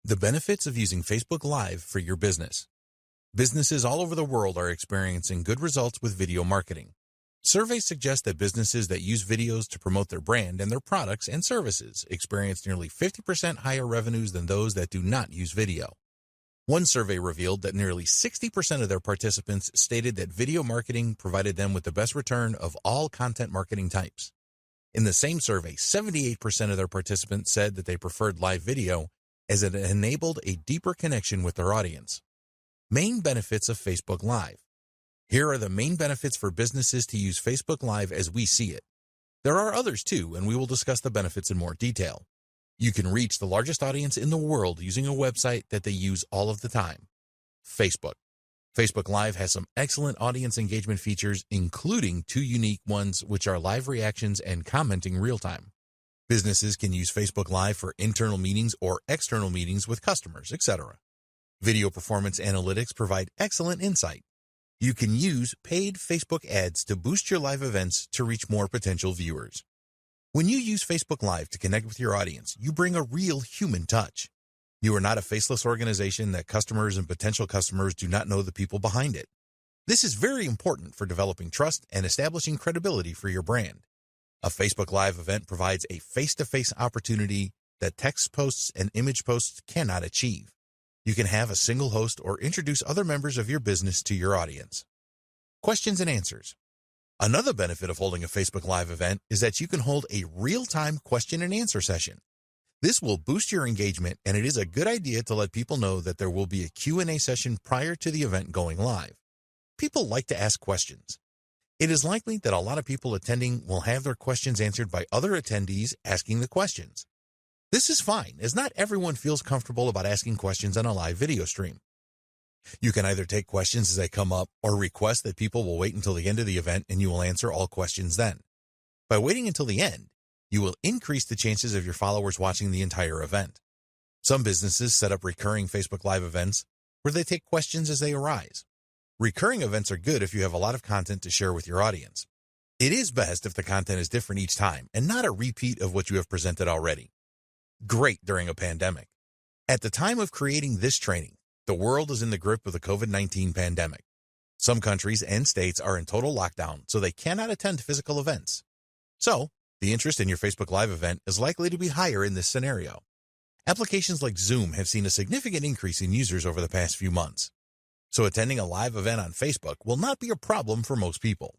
The benefits of using Facebook Live for your business. Businesses all over the world are experiencing good results with video marketing. Surveys suggest that businesses that use videos to promote their brand and their products and services experience nearly 50% higher revenues than those that do not use video. One survey revealed that nearly 60% of their participants stated that video marketing provided them with the best return of all content marketing types. In the same survey, 78% of their participants said that they preferred live video as it enabled a deeper connection with their audience. Main benefits of Facebook Live. Here are the main benefits for businesses to use Facebook Live as we see it. There are others too, and we will discuss the benefits in more detail. You can reach the largest audience in the world using a website that they use all of the time, Facebook. Facebook Live has some excellent audience engagement features, including two unique ones, which are live reactions and commenting real-time. Businesses can use Facebook Live for internal meetings or external meetings with customers, etc. Video performance analytics provide excellent insight. You can use paid Facebook ads to boost your live events to reach more potential viewers. When you use Facebook Live to connect with your audience, you bring a real human touch. You are not a faceless organization that customers and potential customers do not know the people behind it. This is very important for developing trust and establishing credibility for your brand. A Facebook Live event provides a face-to-face opportunity that text posts and image posts cannot achieve. You can have a single host or introduce other members of your business to your audience. Questions and answers. Another benefit of holding a Facebook Live event is that you can hold a real-time question and answer session. This will boost your engagement, and it is a good idea to let people know that there will be a Q&A session prior to the event going live. People like to ask questions. It is likely that a lot of people attending will have their questions answered by other attendees asking the questions. This is fine, as not everyone feels comfortable about asking questions on a live video stream. You can either take questions as they come up or request that people will wait until the end of the event and you will answer all questions then. By waiting until the end, you will increase the chances of your followers watching the entire event. Some businesses set up recurring Facebook Live events where they take questions as they arise. Recurring events are good if you have a lot of content to share with your audience. It is best if the content is different each time and not a repeat of what you have presented already. Great during a pandemic. At the time of creating this training, the world is in the grip of the COVID-19 pandemic. Some countries and states are in total lockdown, so they cannot attend physical events. So, the interest in your Facebook Live event is likely to be higher in this scenario. Applications like Zoom have seen a significant increase in users over the past few months. So attending a live event on Facebook will not be a problem for most people.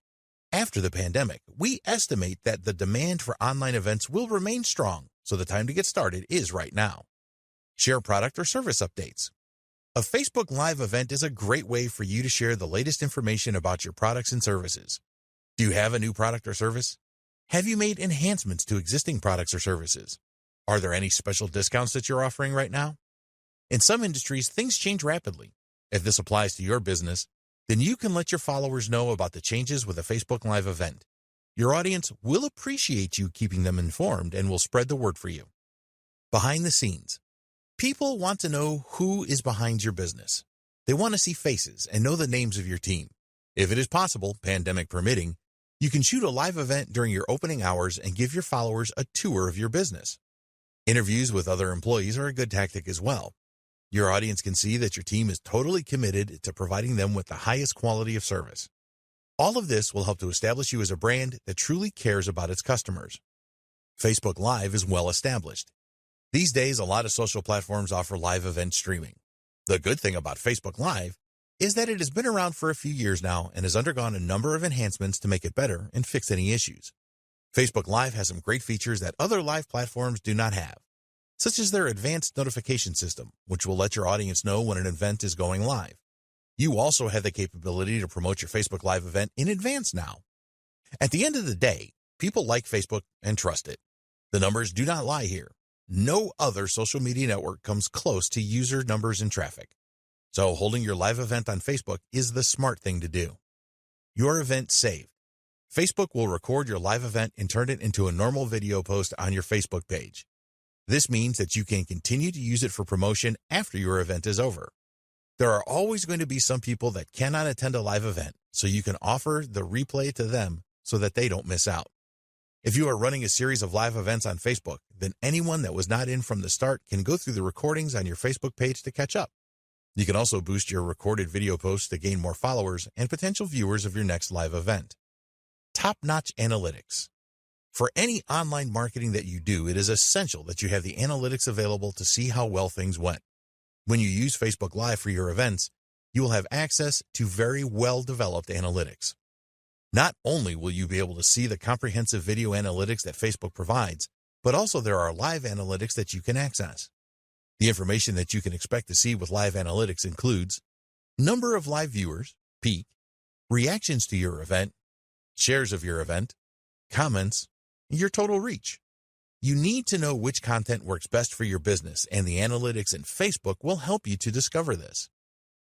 After the pandemic, we estimate that the demand for online events will remain strong, so the time to get started is right now. Share product or service updates. A Facebook Live event is a great way for you to share the latest information about your products and services. Do you have a new product or service? Have you made enhancements to existing products or services? Are there any special discounts that you're offering right now? In some industries, things change rapidly. If this applies to your business, then you can let your followers know about the changes with a Facebook Live event. Your audience will appreciate you keeping them informed and will spread the word for you. Behind the scenes. People want to know who is behind your business. They want to see faces and know the names of your team. If it is possible, pandemic permitting, you can shoot a live event during your opening hours and give your followers a tour of your business. Interviews with other employees are a good tactic as well. Your audience can see that your team is totally committed to providing them with the highest quality of service. All of this will help to establish you as a brand that truly cares about its customers. Facebook Live is well established. These days, a lot of social platforms offer live event streaming. The good thing about Facebook Live is that it has been around for a few years now and has undergone a number of enhancements to make it better and fix any issues. Facebook Live has some great features that other live platforms do not have, such as their advanced notification system, which will let your audience know when an event is going live. You also have the capability to promote your Facebook Live event in advance now. At the end of the day, people like Facebook and trust it. The numbers do not lie here. No other social media network comes close to user numbers and traffic. So holding your live event on Facebook is the smart thing to do. Your event saved. Facebook will record your live event and turn it into a normal video post on your Facebook page. This means that you can continue to use it for promotion after your event is over. There are always going to be some people that cannot attend a live event, so you can offer the replay to them so that they don't miss out. If you are running a series of live events on Facebook, then anyone that was not in from the start can go through the recordings on your Facebook page to catch up. You can also boost your recorded video posts to gain more followers and potential viewers of your next live event. Top-notch analytics. For any online marketing that you do, it is essential that you have the analytics available to see how well things went. When you use Facebook Live for your events, you will have access to very well-developed analytics. Not only will you be able to see the comprehensive video analytics that Facebook provides, but also there are live analytics that you can access. The information that you can expect to see with live analytics includes number of live viewers, peak, reactions to your event, shares of your event, comments, and your total reach. You need to know which content works best for your business, and the analytics in Facebook will help you to discover this.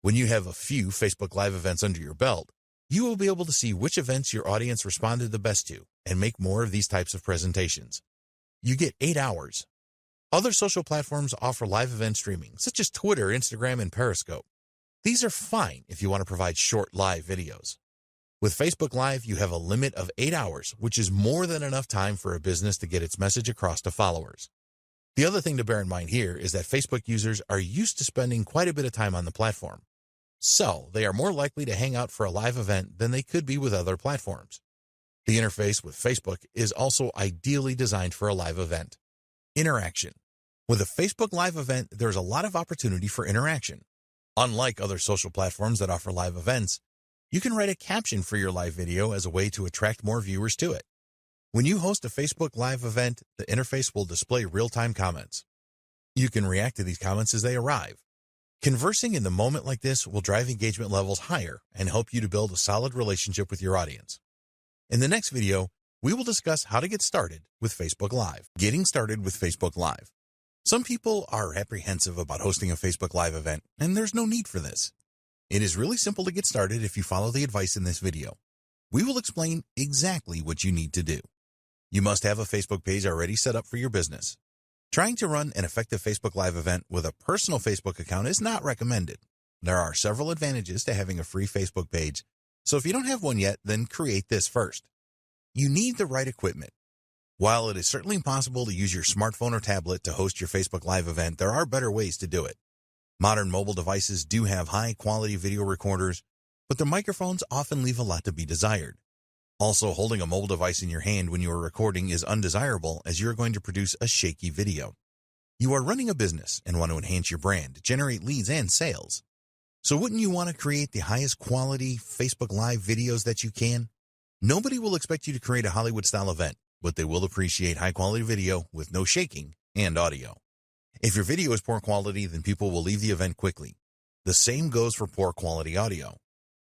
When you have a few Facebook Live events under your belt, you will be able to see which events your audience responded the best to and make more of these types of presentations. You get 8 hours. Other social platforms offer live event streaming, such as Twitter, Instagram, and Periscope. These are fine if you want to provide short live videos. With Facebook Live, you have a limit of 8 hours, which is more than enough time for a business to get its message across to followers. The other thing to bear in mind here is that Facebook users are used to spending quite a bit of time on the platform. So, they are more likely to hang out for a live event than they could be with other platforms. The interface with Facebook is also ideally designed for a live event. Interaction. With a Facebook Live event, there's a lot of opportunity for interaction. Unlike other social platforms that offer live events, you can write a caption for your live video as a way to attract more viewers to it. When you host a Facebook Live event, the interface will display real-time comments. You can react to these comments as they arrive. Conversing in the moment like this will drive engagement levels higher and help you to build a solid relationship with your audience. In the next video, we will discuss how to get started with Facebook Live. Getting started with Facebook Live. Some people are apprehensive about hosting a Facebook Live event, and there's no need for this. It is really simple to get started if you follow the advice in this video. We will explain exactly what you need to do. You must have a Facebook page already set up for your business. Trying to run an effective Facebook Live event with a personal Facebook account is not recommended. There are several advantages to having a free Facebook page, so if you don't have one yet, then create this first. You need the right equipment. While it is certainly possible to use your smartphone or tablet to host your Facebook Live event, there are better ways to do it. Modern mobile devices do have high-quality video recorders, but the microphones often leave a lot to be desired. Also, holding a mobile device in your hand when you are recording is undesirable, as you are going to produce a shaky video. You are running a business and want to enhance your brand, generate leads and sales. So wouldn't you want to create the highest quality Facebook Live videos that you can? Nobody will expect you to create a Hollywood-style event, but they will appreciate high-quality video with no shaking and audio. If your video is poor quality, then people will leave the event quickly. The same goes for poor quality audio.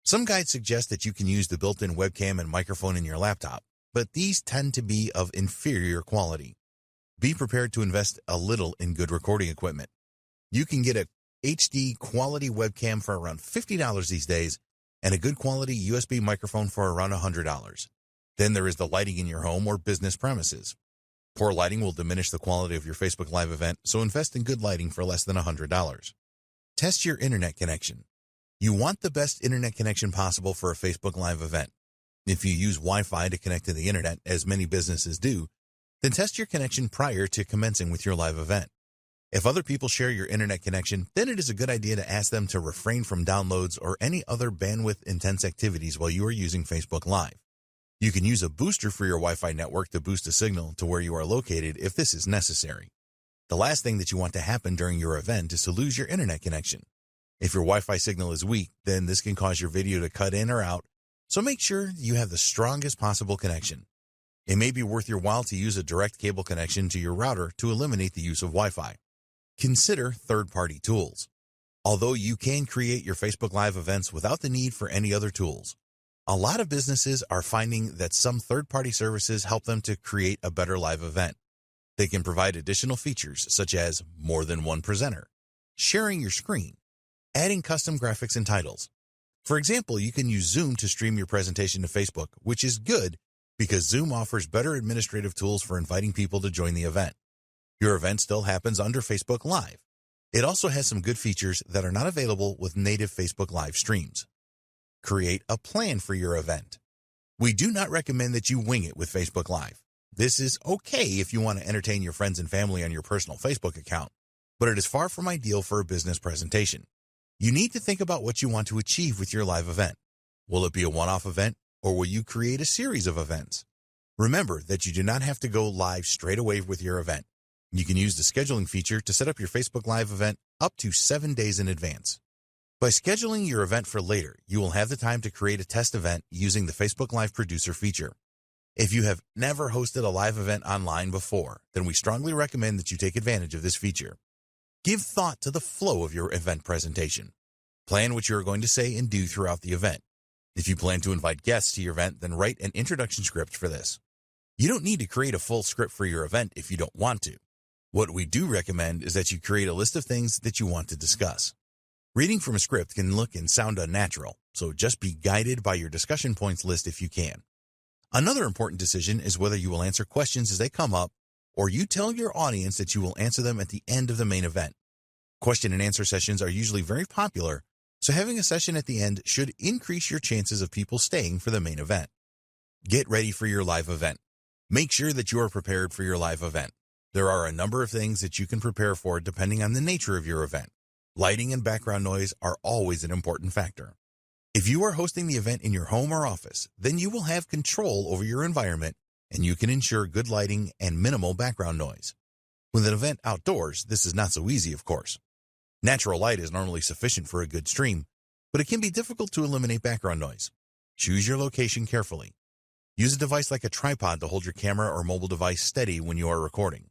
Some guides suggest that you can use the built-in webcam and microphone in your laptop, but these tend to be of inferior quality. Be prepared to invest a little in good recording equipment. You can get a HD quality webcam for around $50 these days, and a good quality USB microphone for around $100. Then there is the lighting in your home or business premises. Poor lighting will diminish the quality of your Facebook Live event, so invest in good lighting for less than $100. Test your internet connection. You want the best internet connection possible for a Facebook Live event. If you use Wi-Fi to connect to the internet, as many businesses do, then test your connection prior to commencing with your live event. If other people share your internet connection, then it is a good idea to ask them to refrain from downloads or any other bandwidth-intense activities while you are using Facebook Live. You can use a booster for your Wi-Fi network to boost a signal to where you are located if this is necessary. The last thing that you want to happen during your event is to lose your internet connection. If your Wi-Fi signal is weak, then this can cause your video to cut in or out, so make sure you have the strongest possible connection. It may be worth your while to use a direct cable connection to your router to eliminate the use of Wi-Fi. Consider third-party tools. Although you can create your Facebook Live events without the need for any other tools, a lot of businesses are finding that some third-party services help them to create a better live event. They can provide additional features such as more than one presenter, sharing your screen, adding custom graphics and titles. For example, you can use Zoom to stream your presentation to Facebook, which is good because Zoom offers better administrative tools for inviting people to join the event. Your event still happens under Facebook Live. It also has some good features that are not available with native Facebook Live streams. Create a plan for your event. We do not recommend that you wing it with Facebook Live. This is okay if you want to entertain your friends and family on your personal Facebook account, but it is far from ideal for a business presentation. You need to think about what you want to achieve with your live event. Will it be a one-off event, or will you create a series of events? Remember that you do not have to go live straight away with your event. You can use the scheduling feature to set up your Facebook Live event up to 7 days in advance. By scheduling your event for later, you will have the time to create a test event using the Facebook Live Producer feature. If you have never hosted a live event online before, then we strongly recommend that you take advantage of this feature. Give thought to the flow of your event presentation. Plan what you are going to say and do throughout the event. If you plan to invite guests to your event, then write an introduction script for this. You don't need to create a full script for your event if you don't want to. What we do recommend is that you create a list of things that you want to discuss. Reading from a script can look and sound unnatural, so just be guided by your discussion points list if you can. Another important decision is whether you will answer questions as they come up, or you tell your audience that you will answer them at the end of the main event. Question and answer sessions are usually very popular, so having a session at the end should increase your chances of people staying for the main event. Get ready for your live event. Make sure that you are prepared for your live event. There are a number of things that you can prepare for depending on the nature of your event. Lighting and background noise are always an important factor. If you are hosting the event in your home or office, then you will have control over your environment and you can ensure good lighting and minimal background noise. With an event outdoors, this is not so easy, of course. Natural light is normally sufficient for a good stream, but it can be difficult to eliminate background noise. Choose your location carefully. Use a device like a tripod to hold your camera or mobile device steady when you are recording.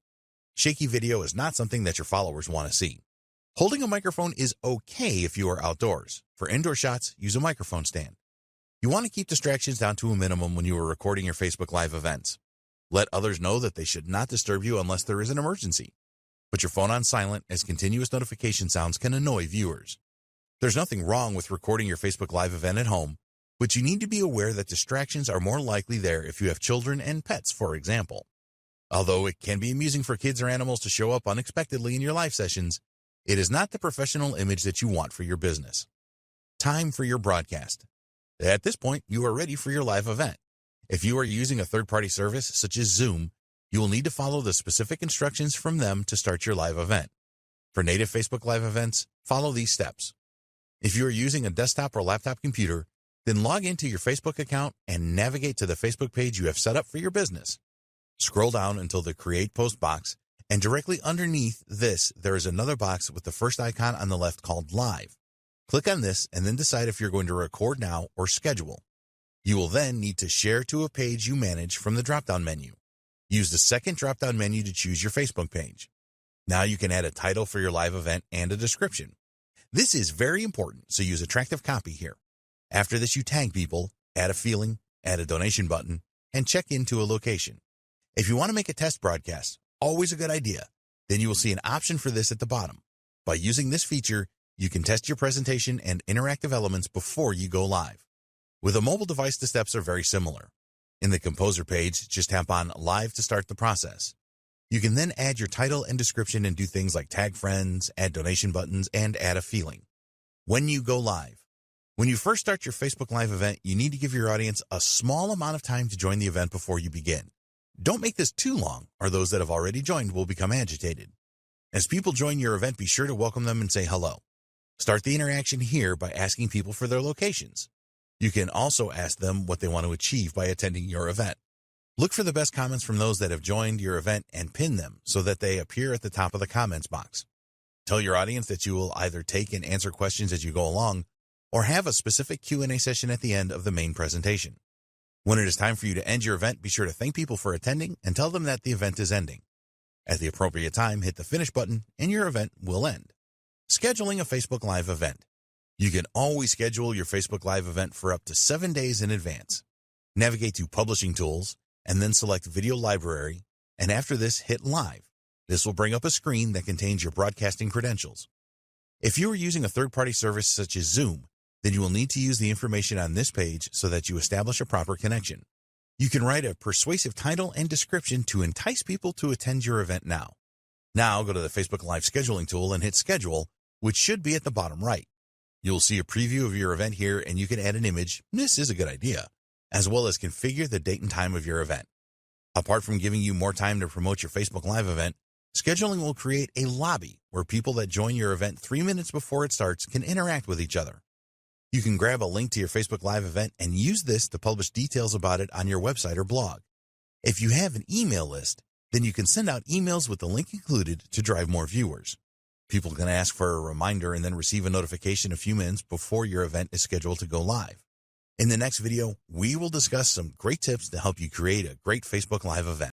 Shaky video is not something that your followers want to see. Holding a microphone is okay if you are outdoors. For indoor shots, use a microphone stand. You want to keep distractions down to a minimum when you are recording your Facebook Live events. Let others know that they should not disturb you unless there is an emergency. Put your phone on silent, as continuous notification sounds can annoy viewers. There's nothing wrong with recording your Facebook Live event at home, but you need to be aware that distractions are more likely there if you have children and pets, for example. Although it can be amusing for kids or animals to show up unexpectedly in your live sessions, it is not the professional image that you want for your business. Time for your broadcast. At this point, you are ready for your live event. If you are using a third-party service such as Zoom, you will need to follow the specific instructions from them to start your live event. For native Facebook Live events, follow these steps. If you are using a desktop or laptop computer, then log into your Facebook account and navigate to the Facebook page you have set up for your business. Scroll down until the Create Post box, and directly underneath this, there is another box with the first icon on the left called Live. Click on this and then decide if you're going to record now or schedule. You will then need to share to a page you manage from the drop-down menu. Use the second drop-down menu to choose your Facebook page. Now you can add a title for your live event and a description. This is very important, so use attractive copy here. After this, you tag people, add a feeling, add a donation button, and check into a location. If you want to make a test broadcast, always a good idea, then you will see an option for this at the bottom. By using this feature, you can test your presentation and interactive elements before you go live. With a mobile device, the steps are very similar. In the Composer page, just tap on Live to start the process. You can then add your title and description and do things like tag friends, add donation buttons, and add a feeling. When you go live. When you first start your Facebook Live event, you need to give your audience a small amount of time to join the event before you begin. Don't make this too long, or those that have already joined will become agitated. As people join your event, be sure to welcome them and say hello. Start the interaction here by asking people for their locations. You can also ask them what they want to achieve by attending your event. Look for the best comments from those that have joined your event and pin them so that they appear at the top of the comments box. Tell your audience that you will either take and answer questions as you go along or have a specific Q&A session at the end of the main presentation. When it is time for you to end your event, be sure to thank people for attending and tell them that the event is ending. At the appropriate time, hit the finish button and your event will end. Scheduling a Facebook Live event. You can always schedule your Facebook Live event for up to 7 days in advance. Navigate to Publishing Tools and then select Video Library, and after this, hit Live. This will bring up a screen that contains your broadcasting credentials. If you are using a third-party service such as Zoom, then you will need to use the information on this page so that you establish a proper connection. You can write a persuasive title and description to entice people to attend your event now. Now go to the Facebook Live scheduling tool and hit Schedule, which should be at the bottom right. You'll see a preview of your event here, and you can add an image. This is a good idea, as well as configure the date and time of your event. Apart from giving you more time to promote your Facebook Live event, scheduling will create a lobby where people that join your event 3 minutes before it starts can interact with each other. You can grab a link to your Facebook Live event and use this to publish details about it on your website or blog. If you have an email list, then you can send out emails with the link included to drive more viewers. People can ask for a reminder and then receive a notification a few minutes before your event is scheduled to go live. In the next video, we will discuss some great tips to help you create a great Facebook Live event.